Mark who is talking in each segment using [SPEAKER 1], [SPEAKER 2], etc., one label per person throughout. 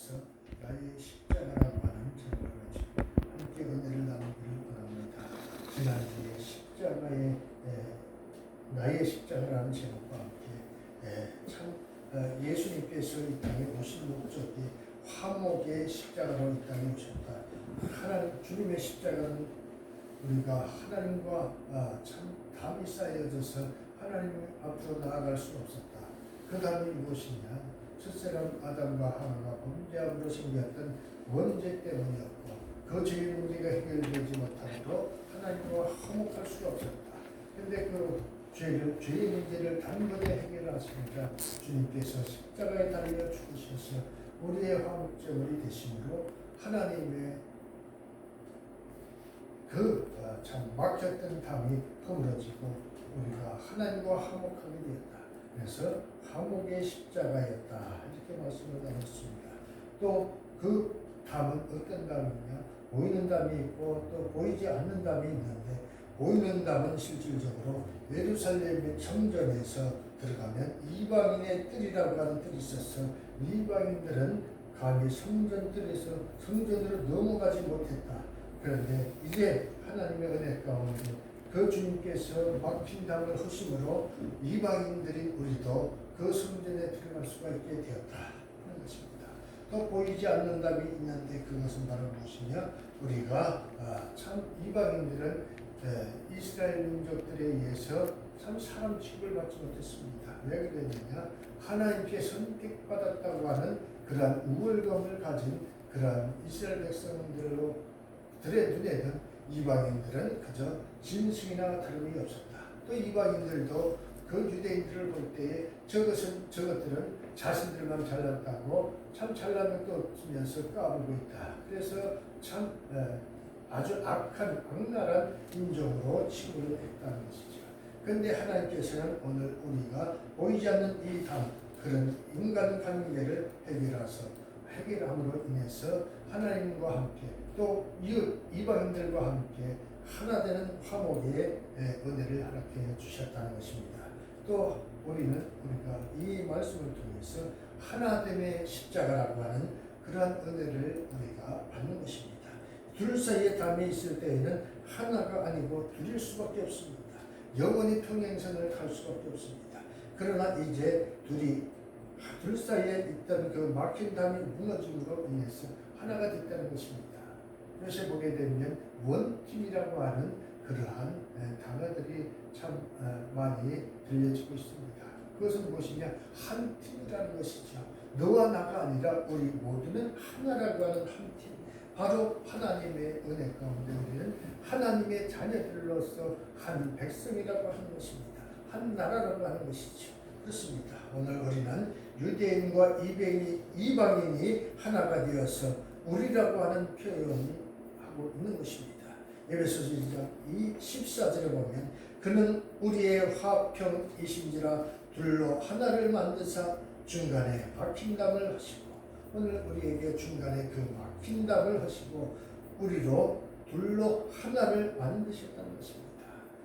[SPEAKER 1] 통해서 나의 십자가라고 하는 제목을 가지고 함께 은혜를 나누기를 원합니다. 지난주에 십자가의 나의 십자가라는 제목과 함께 참 예수님께서 이 땅에 오신 목적이 화목의 십자가로 이 땅에 오셨다. 하나님 주님의 십자가는 우리가 하나님과 참 담이 쌓여져서 하나님 앞으로 나아갈 수 없었다. 그 담이 무엇이냐? 첫사람 아담과 하와가 범죄함으로 생겼던 원죄 때문이었고 그 죄의 문제가 해결되지 못하므로 하나님과 화목할 수가 없었다. 그런데 그 죄의 문제를 단번에 해결하시니까 주님께서 십자가에 달려 죽으셔서 우리의 화목제물이 되심으로 하나님의 참 막혔던 담이 허물어지고 우리가 하나님과 화목하게 되었다. 그래서 화목의 십자가였다. 이렇게 말씀을 나눴습니다. 또 그 담은 어떤 담이냐? 보이는 담이 있고 또 보이지 않는 담이 있는데 보이는 담은 실질적으로 예루살렘의 성전에서 들어가면 이방인의 뜰이라고 하는 뜰이 있어서 이방인들은 감히 성전뜰에서 성전으로 넘어가지 못했다. 그런데 이제 하나님의 은혜 가운데 그 주님께서 막힌 담을 허심으로 이방인들인 우리도 그 성전에 들어갈 수가 있게 되었다 하는 것입니다. 또 보이지 않는 담이 있는데 그것은 바로 무엇이냐? 우리가 참 이방인들은 이스라엘 민족들에 의해서 참 사람 취급을 받지 못했습니다. 왜 그랬느냐? 하나님께 선택받았다고 하는 그러한 우월감을 가진 그러한 이스라엘 백성들의 눈에는 이방인들은 그저 짐승이나 다름이 없었다. 또 이방인들도 그 유대인들을 볼 때에 저것들은 자신들만 잘났다고 참 잘난 것도 없으면서 까불고 있다. 그래서 참 아주 악한 악랄한 인종으로 취급을 했다는 것이죠. 그런데 하나님께서는 오늘 우리가 보이지 않는 이 그런 인간 관계를 해결함으로 인해서 하나님과 함께 또 이방인들과 함께 하나 되는 화목의 은혜를 허락해 주셨다는 것입니다. 또 우리가 이 말씀을 통해서 하나됨의 십자가라고 하는 그러한 은혜를 우리가 받는 것입니다. 둘 사이에 담이 있을 때에는 하나가 아니고 둘일 수밖에 없습니다. 영원히 평행선을 갈 수밖에 없습니다. 그러나 이제 둘 사이에 있던 그 막힌 담이 무너짐으로 인해서 하나가 됐다는 것입니다. 그래서 보게 되면 원팀이라고 하는 그러한 단어들이 참 많이 들려지고 있습니다. 그것은 무엇이냐? 한 팀이라는 것이죠. 너와 나가 아니라 우리 모두는 하나라고 하는 한 팀. 바로 하나님의 은혜 가운데 우리는 하나님의 자녀들로서 한 백성이라고 하는 것입니다. 한 나라라고 하는 것이죠. 그렇습니다. 오늘 우리는 유대인과 이방인이 하나가 되어서 우리라고 하는 표현이 하고 있는 것입니다. 에베소서 1장 14절에 보면 그는 우리의 화평이신지라 둘로 하나를 만드사 중간에 막힌 담을 하시고 오늘 우리에게 중간에 그 막힌 담을 하시고 우리로 둘로 하나를 만드셨다는 것입니다.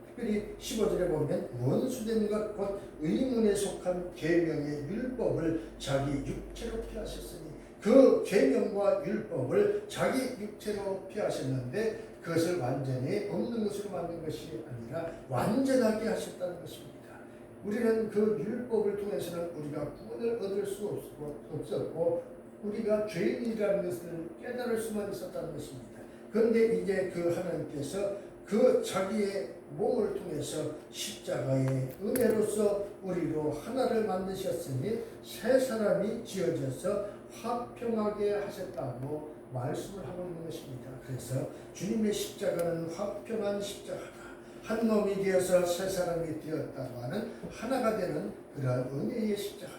[SPEAKER 1] 특별히 15절에 보면 원수된 것 곧 의문에 속한 계명의 율법을 자기 육체로 피하셨으니 그 계명과 율법을 자기 육체로 피하셨는데 그것을 완전히 없는 것으로 만든 것이 아니라 완전하게 하셨다는 것입니다. 우리는 그 율법을 통해서는 우리가 구원을 얻을 수 없었고 우리가 죄인이라는 것을 깨달을 수만 있었다는 것입니다. 그런데 이제 그 하나님께서 그 자기의 몸을 통해서 십자가의 은혜로서 우리로 하나를 만드셨으니 새 사람이 지어져서 화평하게 하셨다고 말씀을 하고 있는 것입니다. 그래서 주님의 십자가는 화평한 십자가다. 한 몸이 되어서 새 사람이 되었다고 하는 하나가 되는 그러한 은혜의 십자가다.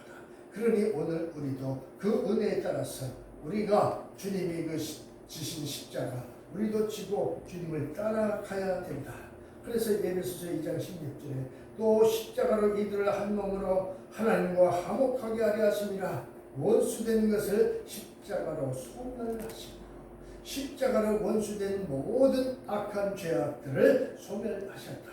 [SPEAKER 1] 그러니 오늘 우리도 그 은혜에 따라서 우리가 주님이 그 지신 십자가 우리도 지고 주님을 따라가야 된다. 그래서 에베소서 2장 16절에 또 십자가로 이들을 한 몸으로 하나님과 화목하게 하려 하심이라 원수된 것을 십자가로 소멸하시고 십자가로 원수된 모든 악한 죄악들을 소멸하셨다.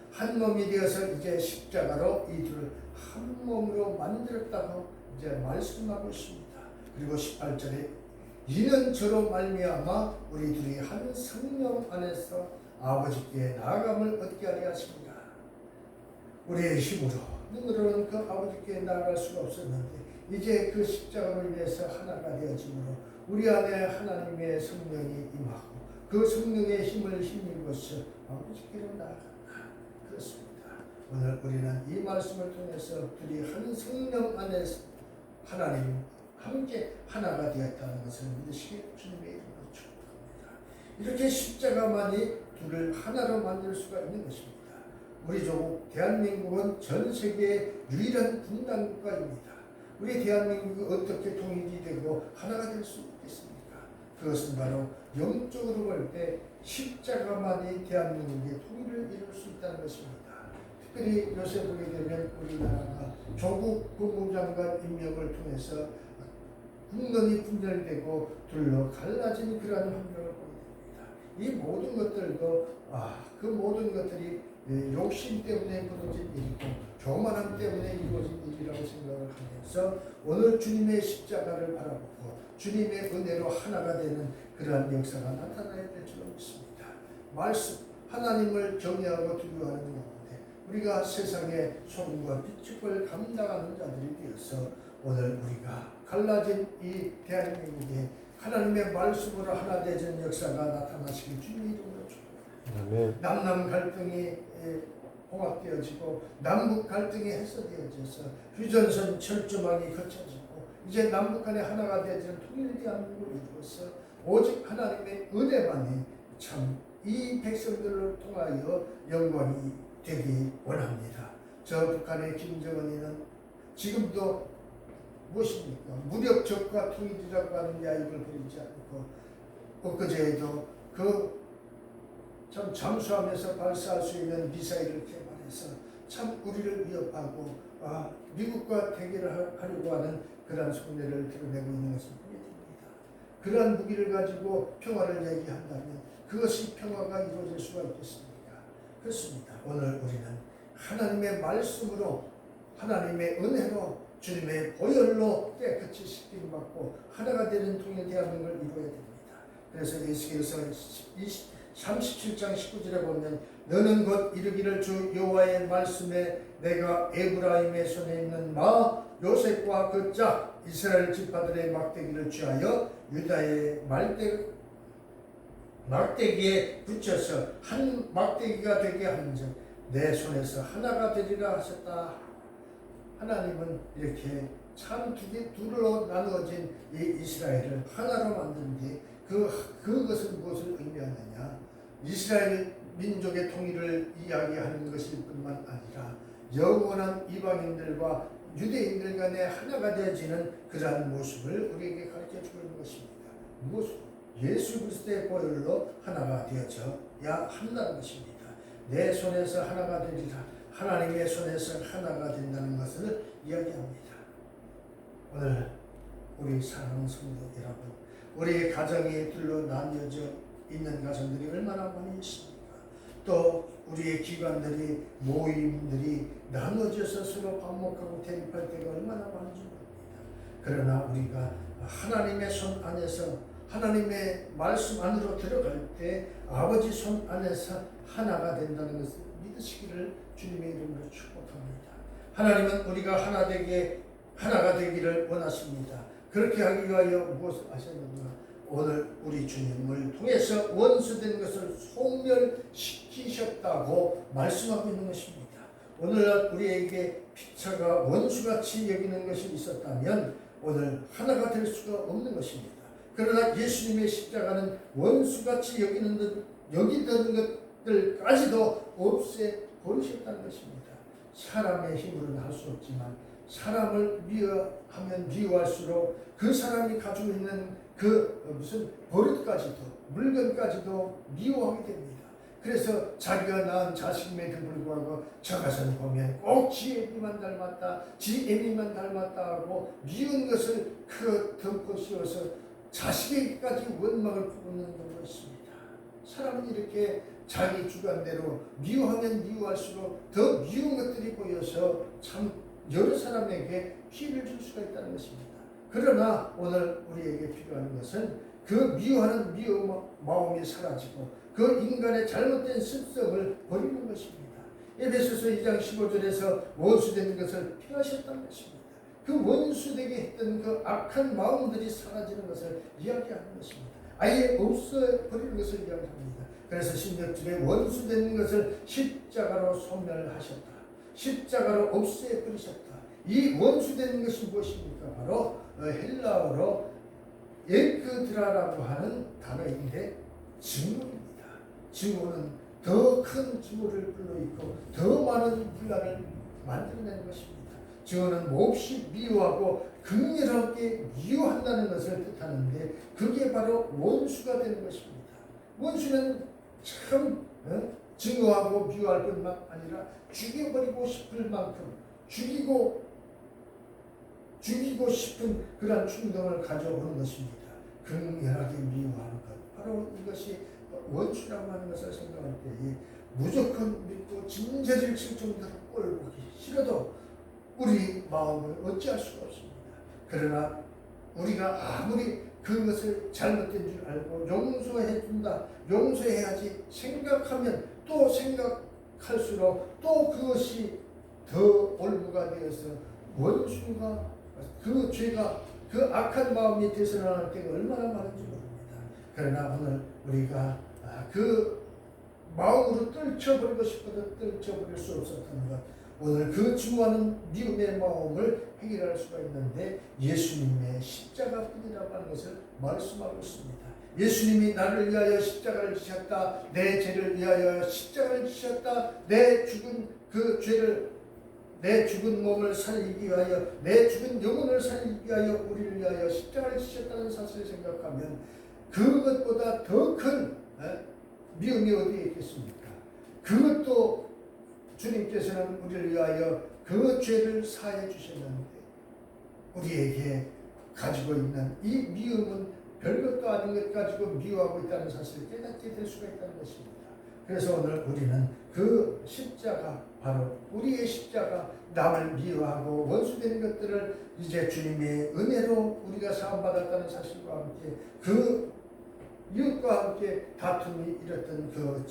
[SPEAKER 1] 한 몸이 되어서 이제 십자가로 이들을 한 몸으로 만들었다고 이제 말씀하고 있습니다. 그리고 18절에 이는 저로 말미암아 우리들이 한 성령 안에서 아버지께 나아감을 얻게 하려 하십니다. 우리의 힘으로 눈으로는 그 아버지께 나아갈 수가 없었는데 이제 그 십자가를 위해서 하나가 되어지므로 우리 안에 하나님의 성령이 임하고 그 성령의 힘을 힘입어서 아버지께로 나아간다. 그렇습니다. 오늘 우리는 이 말씀을 통해서 둘이 한 성령 안에서 하나님 함께 하나가 되었다는 것을 믿으시기 주님의 이름으로 축복합니다. 이렇게 십자가만이 둘을 하나로 만들 수가 있는 것입니다. 우리 조국 대한민국은 전 세계의 유일한 분단국가입니다. 우리 대한민국이 어떻게 통일이 되고 하나가 될 수 있겠습니까? 그것은 바로 영적으로 볼 때 십자가만이 대한민국의 통일을 이룰 수 있다는 것입니다. 특별히 요새 보게 되면 우리나라가 조국 법무장관 임명을 통해서 국론이 분열되고 둘로 갈라진 그러한 환경을 보게 됩니다. 이 모든 것들도 그 모든 것들이 욕심 때문에 벌어진 일이고 교만함 때문에 이루어진 일이라고 생각을 하면서 오늘 주님의 십자가를 바라보고 주님의 은혜로 하나가 되는 그러한 역사가 나타나야 될 줄 믿습니다. 말씀 하나님을 경외하고 두려워하는 가운데 우리가 세상의 소금과 빛을 감당하는 자들이 되어서 오늘 우리가 갈라진 이 대한민국에 하나님의 말씀으로 하나 되는 역사가 나타나시길 주님의 이름으로 축복합니다. 남남 갈등이 봉합되어지고 남북 갈등이 해소되어져서 휴전선 철조망이 거쳐지고 이제 남북 간에 하나가 되어지는 통일 대한민국을 이루어서 오직 하나님의 은혜만이 참 이 백성들을 통하여 영광이 되기 원합니다. 저 북한의 김정은이는 지금도 무엇입니까? 무력적과 통일이라고 하는 야익을 부리지 않고 엊그제에도 그 참 잠수함에서 발사할 수 있는 미사일을 개발해서 참 우리를 위협하고 미국과 대결을 하려고 하는 그러한 속내를 드러내고 있는 것을 보게 됩니다. 그러한 무기를 가지고 평화를 얘기한다면 그것이 평화가 이루어질 수가 있겠습니까? 그렇습니다. 오늘 우리는 하나님의 말씀으로 하나님의 은혜로 주님의 보혈로 깨끗이 씻김 받고 하나가 되는 통일 대한민국을 이루어야 됩니다. 그래서 예수께서 37장 19절에 보면 너는 곧 이르기를 주 여호와의 말씀에 내가 에브라임의 손에 있는 마 요셉과 그 짝 이스라엘 지파들의 막대기를 취하여 유다의 막대기에 붙여서 한 막대기가 되게 한즉 내 손에서 하나가 되리라 하셨다. 하나님은 이렇게 참 둘로 나누어진 이 이스라엘을 하나로 만든 뒤 그것은 무엇을 의미하느냐? 이스라엘 민족의 통일을 이야기하는 것일 뿐만 아니라 영원한 이방인들과 유대인들 간에 하나가 되어지는 그러한 모습을 우리에게 가르쳐주고 있는 것입니다. 무엇? 예수 그리스도의 보혈로 하나가 되어져야 한다는 것입니다. 내 손에서 하나가 되리라. 하나님의 손에서 하나가 된다는 것을 이야기합니다. 오늘 우리 사랑하는 성도 여러분, 우리 가정이 둘로 나뉘어져 있는 가정들이 얼마나 많이 있습니까? 또 우리의 기관들이 모임들이 나눠져서 서로 반목하고 대립할 때가 얼마나 많은지 모릅니다. 그러나 우리가 하나님의 손 안에서 하나님의 말씀 안으로 들어갈 때 아버지 손 안에서 하나가 된다는 것을 믿으시기를 주님의 이름으로 축복합니다. 하나님은 우리가 하나가 되기를 원하십니다. 그렇게 하기 위하여 무엇을 하셨는가? 오늘 우리 주님을 통해서 원수된 것을 소멸시키셨다고 말씀하고 있는 것입니다. 오늘날 우리에게 피차가 원수같이 여기는 것이 있었다면 오늘 하나가 될 수가 없는 것입니다. 그러나 예수님의 십자가는 원수같이 여기던 것들까지도 없애버리셨다는 것입니다. 사람의 힘으로는 할 수 없지만 사람을 미워하면 미워할수록 그 사람이 가지고 있는 무슨 버릇까지도 물건까지도 미워하게 됩니다. 그래서 자기가 낳은 자식임에도 불구하고 저 가서는 보면 꼭 지 애비만 닮았다, 지 애비만 닮았다 하고 미운 것을 덮어 씌워서 자식에게까지 원망을 품는 경우가 있습니다. 사람은 이렇게 자기 주관대로 미워하면 미워할수록 더 미운 것들이 보여서 참 여러 사람에게 피해를 줄 수가 있다는 것입니다. 그러나 오늘 우리에게 필요한 것은 그 미워하는 마음이 사라지고 그 인간의 잘못된 습성을 버리는 것입니다. 에베소서 2장 15절에서 원수된 것을 피하셨다는 것입니다. 그 원수되게 했던 그 악한 마음들이 사라지는 것을 이야기하는 것입니다. 아예 없애버리는 것을 이야기합니다. 그래서 16절에 원수된 것을 십자가로 소멸하셨다. 십자가로 없애버리셨다. 이 원수된 것이 무엇입니까? 바로 헬라어로 에크드라라고 하는 단어인데 증오입니다. 증오는 더 큰 증오를 불러일으키고 더 많은 분란을 만들어내는 것입니다. 증오는 몹시 미워하고 극렬하게 미워한다는 것을 뜻하는데 그게 바로 원수가 되는 것입니다. 원수는 참 증오하고 미워할 뿐만 아니라 죽여버리고 싶을 만큼 죽이고 싶은 그런 충동을 가져오는 것입니다. 극렬하게 미워하는 것, 바로 이것이 원수라고 하는 것을 생각할 때에 무조건 믿고 진저질 칠 정도로 꼴보기 싫어도 우리 마음을 어찌할 수가 없습니다. 그러나 우리가 아무리 그것을 잘못된 줄 알고 용서해 준다, 용서해야지 생각하면 또 생각할수록 또 그것이 더 올무가 되어서 원수가 그 죄가 그 악한 마음이 되살아날 때가 얼마나 많은지 모릅니다. 그러나 오늘 우리가 그 마음으로 떨쳐버리고 싶어도 떨쳐버릴 수 없었던 것, 오늘 그 증오하는 미움의 마음을 해결할 수가 있는데 예수님의 십자가뿐이라고 하는 것을 말씀하고 있습니다. 예수님이 나를 위하여 십자가를 지셨다. 내 죄를 위하여 십자가를 지셨다. 내 죽은 그 죄를, 내 죽은 몸을 살리기 위하여, 내 죽은 영혼을 살리기 위하여 우리를 위하여 십자가를 지셨다는 사실을 생각하면 그것보다 더 큰 미움이 어디에 있겠습니까? 그것도 주님께서는 우리를 위하여 그 죄를 사해 주셨는데 우리에게 가지고 있는 이 미움은 별것도 아닌 것 가지고 미워하고 있다는 사실을 깨닫게 될 수가 있다는 것입니다. 그래서 오늘 우리는 그 십자가, 바로 우리의 십자가, 남을 미워하고 원수되는 것들을 이제 주님의 은혜로 우리가 사함받았다는 사실과 함께 그 이웃과 함께 다툼이 일었던 그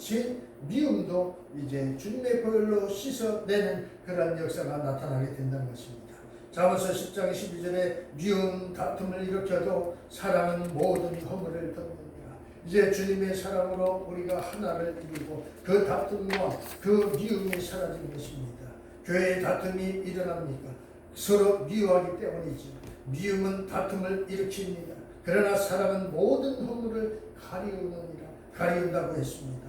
[SPEAKER 1] 미움도 이제 주님의 보혈로 씻어내는 그런 역사가 나타나게 된다는 것입니다. 잠언서 10장 12절에 미움 다툼을 일으켜도 사랑은 모든 허물을 덮느니라. 이제 주님의 사랑으로 우리가 하나를 이루고 그 다툼과 그 미움이 사라진 것입니다. 교회에 다툼이 일어납니까? 서로 미워하기 때문이지. 미움은 다툼을 일으킵니다. 그러나 사랑은 모든 허물을 가리운다고 했습니다.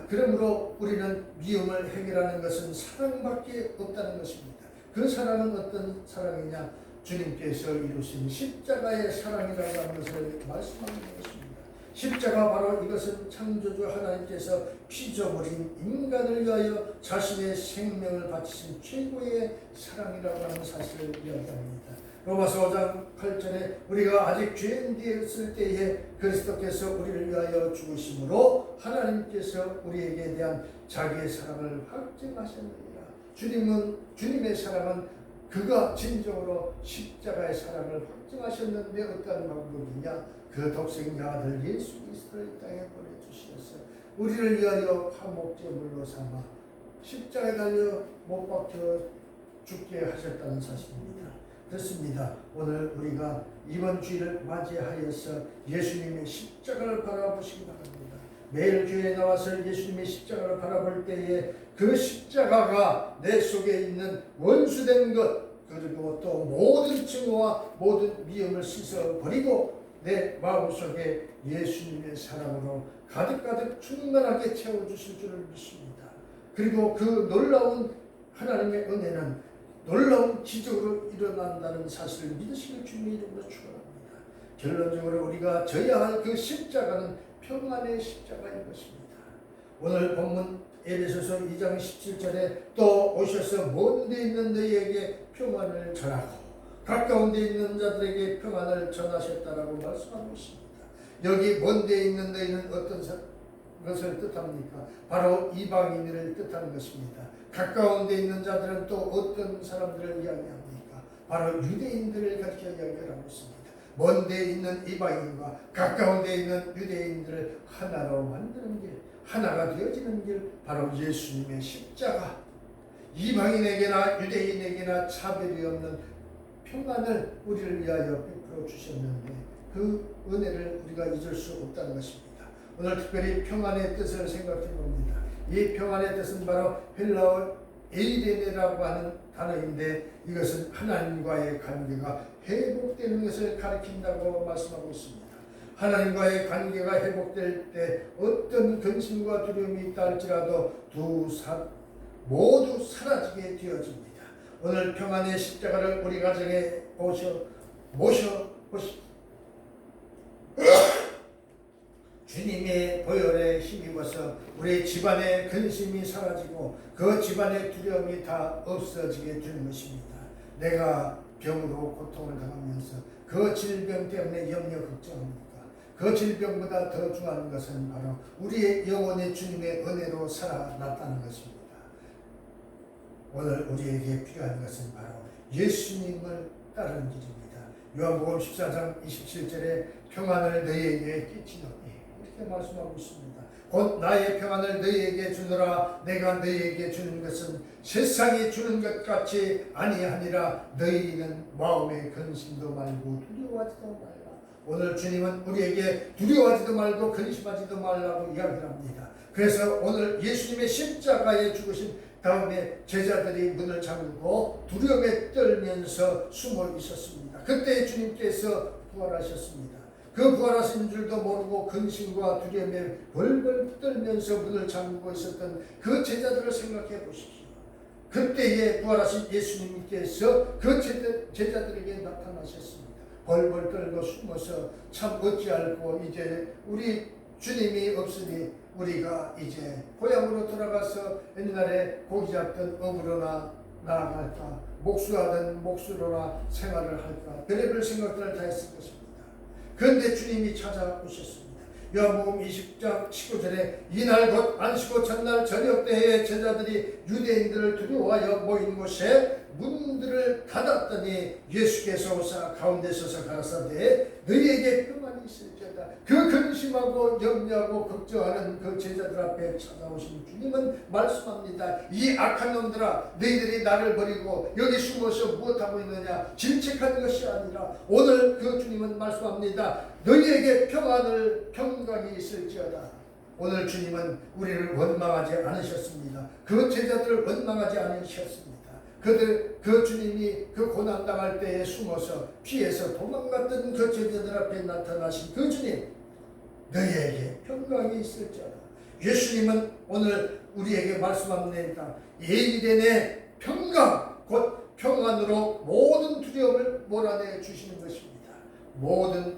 [SPEAKER 1] 그러므로 우리는 미움을 해결하는 것은 사랑밖에 없다는 것입니다. 그 사랑은 어떤 사랑이냐? 주님께서 이루신 십자가의 사랑이라고 하는 것을 말씀하는 것입니다. 십자가, 바로 이것은 창조주 하나님께서 피조물인 인간을 위하여 자신의 생명을 바치신 최고의 사랑이라고 하는 사실을 이야기합니다. 로마서 5장 8절에 우리가 아직 죄인 되었을 때에 그리스도께서 우리를 위하여 죽으심으로 하나님께서 우리에게 대한 자기의 사랑을 확증하셨느니라. 주님의 사랑은 그가 진정으로 십자가의 사랑을 확증하셨는데 어떤 방법이냐? 그 독생자 아들 예수 그리스도를 이 땅에 보내주시어서 우리를 위하여 화목제물로 삼아 십자가에 달려 못 박혀 죽게 하셨다는 사실입니다. 그렇습니다. 오늘 우리가 이번 주일을 맞이하여서 예수님의 십자가를 바라보시기 바랍니다. 매일 교회에 나와서 예수님의 십자가를 바라볼 때에 그 십자가가 내 속에 있는 원수된 것, 그리고 또 모든 증오와 모든 미움을 씻어버리고 내 마음속에 예수님의 사랑으로 가득가득 충만하게 채워주실 줄을 믿습니다. 그리고 그 놀라운 하나님의 은혜는 놀라운 기적으로 일어난다는 사실을 믿으시길 주님의 이름으로 축원합니다. 결론적으로 우리가 져야 할 그 십자가는 평안의 십자가인 것입니다. 오늘 본문 에베소서 2장 17절에 또 오셔서 먼 데 있는 너희에게 평안을 전하고 가까운 데 있는 자들에게 평안을 전하셨다라고 말씀하고 있습니다. 여기 먼 데 있는 너희는 어떤 것을 뜻합니까? 바로 이방인을 뜻하는 것입니다. 가까운 데 있는 자들은 또 어떤 사람들을 이야기합니까? 바로 유대인들을 가리켜 이야기를 하고 있습니다. 먼 데 있는 이방인과 가까운 데 있는 유대인들을 하나로 만드는 길, 하나가 되어지는 길, 바로 예수님의 십자가. 이방인에게나 유대인에게나 차별이 없는 평안을 우리를 위하여 베풀어 주셨는데 그 은혜를 우리가 잊을 수 없다는 것입니다. 오늘 특별히 평안의 뜻을 생각해 봅니다. 이 평안의 뜻은 바로 헬라어 에이레네라고 하는 단어인데 이것은 하나님과의 관계가 회복되는 것을 가리킨다고 말씀하고 있습니다. 하나님과의 관계가 회복될 때 어떤 근심과 두려움이 있다 할지라도 모두 사라지게 되어집니다. 오늘 평안의 십자가를 우리 가정에 모셔보십시오. 주님의 보혈에 힘입어서 우리 집안의 근심이 사라지고 그 집안의 두려움이 다 없어지게 되는 것입니다. 내가 병으로 고통을 당하면서 그 질병 때문에 염려 걱정합니까? 그 질병보다 더 중요한 것은 바로 우리의 영혼이 주님의 은혜로 살아났다는 것입니다. 오늘 우리에게 필요한 것은 바로 예수님을 따르는 길입니다. 요한복음 14장 27절에 평안을 너희에게 끼치노니 이렇게 말씀하고 있습니다. 곧 나의 평안을 너희에게 주노라. 내가 너희에게 주는 것은 세상이 주는 것 같이 아니하니라. 너희는 마음의 근심도 말고 두려워하지도 말라. 오늘 주님은 우리에게 두려워하지도 말고 근심하지도 말라고 이야기를 합니다. 그래서 오늘 예수님의 십자가에 죽으신 다음에 제자들이 문을 잠그고 두려움에 떨면서 숨어 있었습니다. 그때 주님께서 부활하셨습니다. 그 부활하신 줄도 모르고 근심과 두려움에 벌벌 떨면서 문을 잠그고 있었던 그 제자들을 생각해 보십시오. 그때에 부활하신 예수님께서 그 제자들에게 나타나셨습니다. 벌벌 떨고 숨어서 참 어찌할꼬 이제 우리 주님이 없으니 우리가 이제 고향으로 돌아가서 옛날에 고기 잡던 어부로나 나아갈까, 목수하던 목수로나 생활을 할까, 별의별 생각들을 다 했을 것입니다. 그런데 주님이 찾아오셨습니다. 요한복음 20장 19절에 이날 곧 안식오 첫날 저녁 때에 제자들이 유대인들을 두려워하여 모인 곳에 문들을 닫았더니 예수께서 오사 가운데 서서 가라사대 너희에게 평안이 있을지어다. 그 근심하고 염려하고 걱정하는 그 제자들 앞에 찾아오신 주님은 말씀합니다. 이 악한 놈들아, 너희들이 나를 버리고 여기 숨어서 무엇하고 있느냐. 질책한 것이 아니라 오늘 그 주님은 말씀합니다. 너희에게 평강이 있을지어다. 오늘 주님은 우리를 원망하지 않으셨습니다. 그 제자들을 원망하지 않으셨습니다. 그 주님이 그 고난당할 때에 숨어서 피해서 도망갔던 그 제자들 앞에 나타나신 그 주님, 너희에게 평강이 있을지어다. 예수님은 오늘 우리에게 말씀합니다. 예일의 평강, 곧 평안으로 모든 두려움을 몰아내 주시는 것입니다. 모든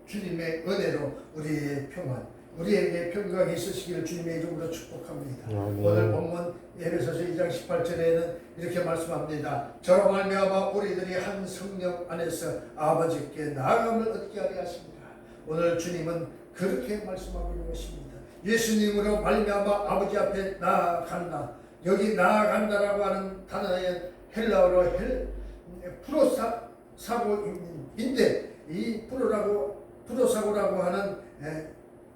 [SPEAKER 1] 주님의 은혜로 우리의 평안, 우리에게 평강이 있으시기를 주님의 이름으로 축복합니다. 오늘 본문 에베소서 2장 18절에는 이렇게 말씀합니다. 저로 말미암아 우리들이 한 성령 안에서 아버지께 나아감을 얻게 하려 하십니다. 오늘 주님은 그렇게 말씀하고 있는 것입니다. 예수님으로 말미암아 아버지 앞에 나아간다. 여기 나아간다라고 하는 단어의 헬라어로 프로사고인데 이 프로사고라고 하는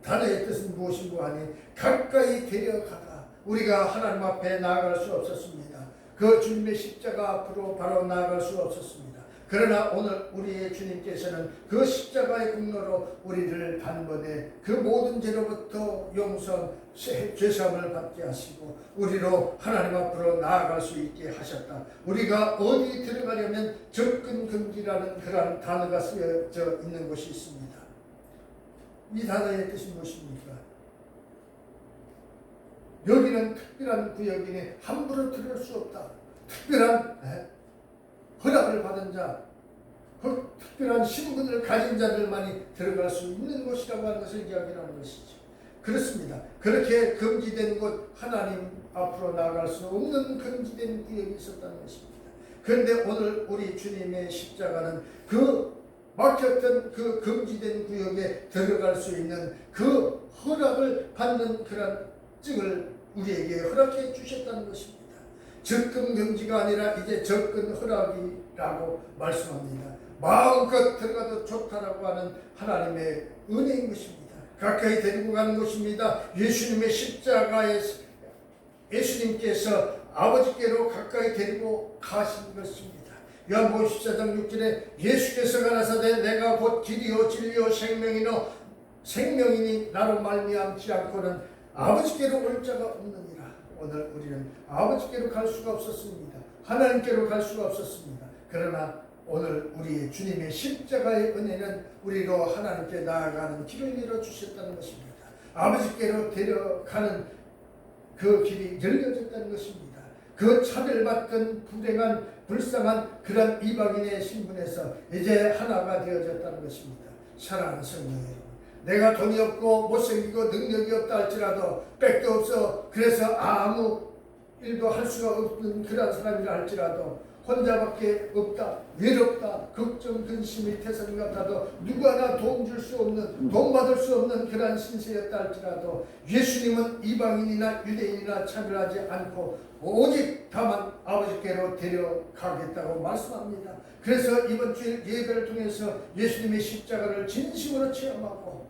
[SPEAKER 1] 단어의 뜻은 무엇인고 하니 가까이 데려가다. 우리가 하나님 앞에 나아갈 수 없었습니다. 그 주님의 십자가 앞으로 바로 나아갈 수 없었습니다. 그러나 오늘 우리의 주님께서는 그 십자가의 공로로 우리를 단번에 그 모든 죄로부터 용서, 죄사함을 받게 하시고 우리로 하나님 앞으로 나아갈 수 있게 하셨다. 우리가 어디 들어가려면 접근 금지라는 그러한 단어가 쓰여져 있는 곳이 있습니다. 이 단어의 뜻이 무엇입니까? 여기는 특별한 구역이니 함부로 들을 수 없다. 특별한 허락을 받은 자, 그 특별한 신분을 가진 자들만이 들어갈 수 있는 곳이라고 하는 것을 이야기하는 것이죠. 그렇습니다. 그렇게 금지된 곳, 하나님 앞으로 나아갈 수 없는 금지된 구역이 있었다는 것입니다. 그런데 오늘 우리 주님의 십자가는 그 막혔던 그 금지된 구역에 들어갈 수 있는 그 허락을 받는 그런 증을 우리에게 허락해 주셨다는 것입니다. 적금 경지가 아니라 이제 접근 허락이라고 말씀합니다. 마음껏 들어가도 좋다라고 하는 하나님의 은혜인 것입니다. 가까이 데리고 가는 것입니다. 예수님의 십자가에서 예수님께서 아버지께로 가까이 데리고 가신 것입니다. 요한복음 14장 6절에 예수께서 가라사대 내가 곧 길이요 진리요 생명이니 나로 말미암지 않고는 아버지께로 올 자가 없느니라. 오늘 우리는 아버지께로 갈 수가 없었습니다. 하나님께로 갈 수가 없었습니다. 그러나 오늘 우리의 주님의 십자가의 은혜는 우리로 하나님께 나아가는 길을 열어주셨다는 것입니다. 아버지께로 데려가는 그 길이 열려졌다는 것입니다. 그 차별받던 불행한 불쌍한 그런 이방인의 신분에서 이제 하나가 되어졌다는 것입니다. 사랑하는 성도 여러분, 내가 돈이 없고 못생기고 능력이 없다 할지라도 백도 없어 그래서 아무 일도 할 수가 없는 그런 사람이라 할지라도 혼자밖에 없다, 외롭다, 걱정, 근심이 태산 같아도 누구 하나 도움 줄 수 없는, 도움 받을 수 없는 그러한 신세였다 할지라도 예수님은 이방인이나 유대인이나 차별하지 않고 오직 다만 아버지께로 데려가겠다고 말씀합니다. 그래서 이번 주일 예배를 통해서 예수님의 십자가를 진심으로 체험하고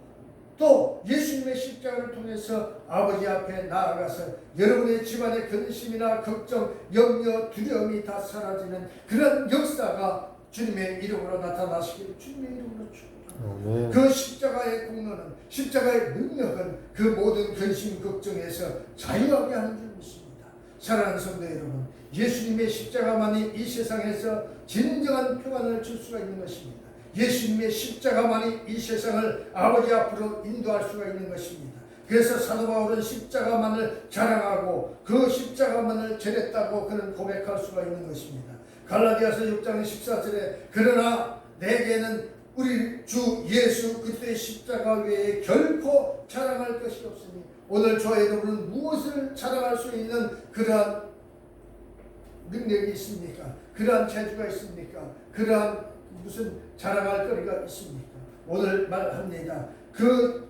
[SPEAKER 1] 또 예수님의 십자가를 통해서 아버지 앞에 나아가서 여러분의 집안의 근심이나 걱정, 염려, 두려움이 다 사라지는 그런 역사가 주님의 이름으로 나타나시기를 주님의 이름으로 축원합니다. 그 십자가의 공로는, 십자가의 능력은 그 모든 근심, 걱정에서 자유하게 하는 줄 믿습니다. 사랑하는 성도 여러분, 예수님의 십자가만이 이 세상에서 진정한 평안을 줄 수가 있는 것입니다. 예수님의 십자가만이 이 세상을 아버지 앞으로 인도할 수가 있는 것입니다. 그래서 사도 바울은 십자가만을 자랑하고 그 십자가만을 전했다고 그는 고백할 수가 있는 것입니다. 갈라디아서 6장 14절에 그러나 내게는 우리 주 예수 그리스도의 십자가 외에 결코 자랑할 것이 없으니 오늘 저와 여러분은 무엇을 자랑할 수 있는 그러한 능력이 있습니까? 그러한 재주가 있습니까? 그러한 무슨 자랑할 거리가 있습니까? 오늘 말합니다. 그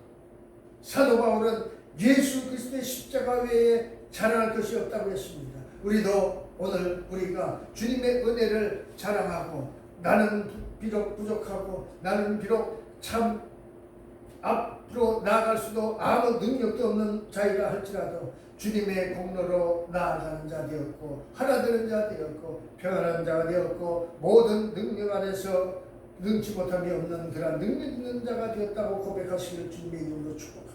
[SPEAKER 1] 사도 바울은 예수 그리스도의 십자가 외에 자랑할 것이 없다고 했습니다. 우리도 오늘 우리가 주님의 은혜를 자랑하고 나는 비록 부족하고 나는 비록 참 앞으로 나아갈 수도 아무 능력도 없는 자이라 할지라도 주님의 공로로 나아가는 자 되었고 하나 되는 자 되었고 평안한 자가 되었고 모든 능력 안에서 능치 못함이 없는 그런 능력 있는 자가 되었다고 고백하시기를 주님의 이름으로 축복합니다.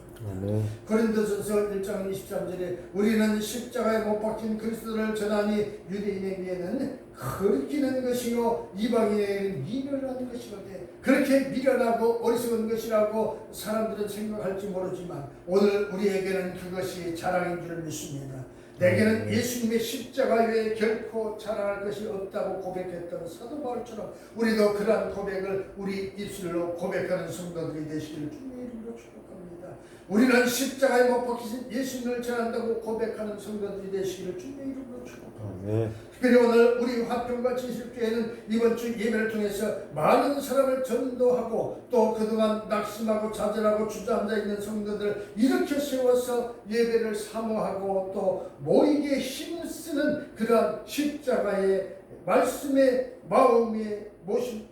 [SPEAKER 1] 고린도전서 1장 23절에 우리는 십자가에 못 박힌 그리스도를 전하니 유대인에게는 거리끼는 것이요 이방인에게는 미련한 것이거든. 그렇게 미련하고 어리석은 것이라고 사람들은 생각할지 모르지만 오늘 우리에게는 그것이 자랑인 줄 믿습니다. 내게는 예수님의 십자가 외에 결코 자랑할 것이 없다고 고백했던 사도 바울처럼 우리도 그러한 고백을 우리 입술로 고백하는 성도들이 되시기를 주님의 이름으로 축복합니다. 우리는 십자가에 못 박히신 예수님을 전한다고 고백하는 성도들이 되시기를 주님의 이름으로 축복합니다. 특별히 오늘 우리 화평과 진실교회는 이번 주 예배를 통해서 많은 사람을 전도하고 또 그동안 낙심하고 좌절하고 주저앉아 있는 성도들을 일으켜 세워서 예배를 사모하고 또 모이게 힘쓰는 그러한 십자가의 말씀의 마음에 모심,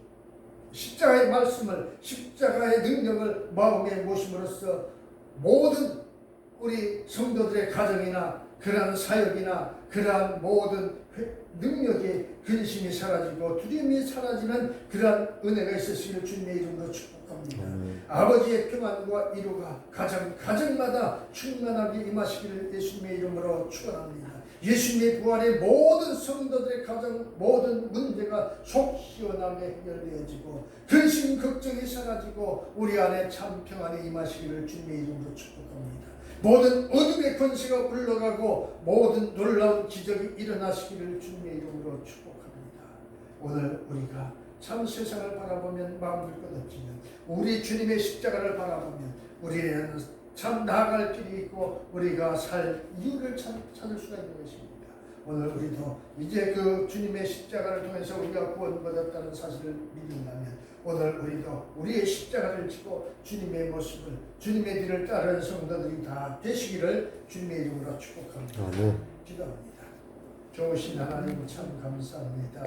[SPEAKER 1] 십자가의 말씀을, 십자가의 능력을 마음에 모심으로써 모든 우리 성도들의 가정이나 그러한 사역이나 그러한 모든 능력이 근심이 사라지고 두려움이 사라지는 그러한 은혜가 있으시기를 주님의 이름으로 축복합니다. 아버지의 평안과 위로가 가정마다 충만하게 임하시기를 예수님의 이름으로 축원합니다. 예수님의 부활의 모든 성도들의 가정 모든 문제가 속 시원하게 해결되어지고 근심 걱정이 사라지고 우리 안에 참 평안이 임하시기를 주님의 이름으로 축복합니다. 모든 어둠의 권세가 물러가고 모든 놀라운 기적이 일어나시기를 주님의 이름으로 축복합니다. 오늘 우리가 참 세상을 바라보면 마음을 끝없지만 우리 주님의 십자가를 바라보면 우리는 참 나아갈 길이 있고 우리가 살 이유를 찾을 수가 있는 것입니다. 오늘 우리도 이제 그 주님의 십자가를 통해서 우리가 구원받았다는 사실을 믿는다면 오늘 우리도 우리의 십자가를 지고 주님의 모습을 주님의 길을 따르는 성도들이 다 되시기를 주님의 이름으로 축복합니다. 기도합니다. 좋으신 하나님 참 감사합니다.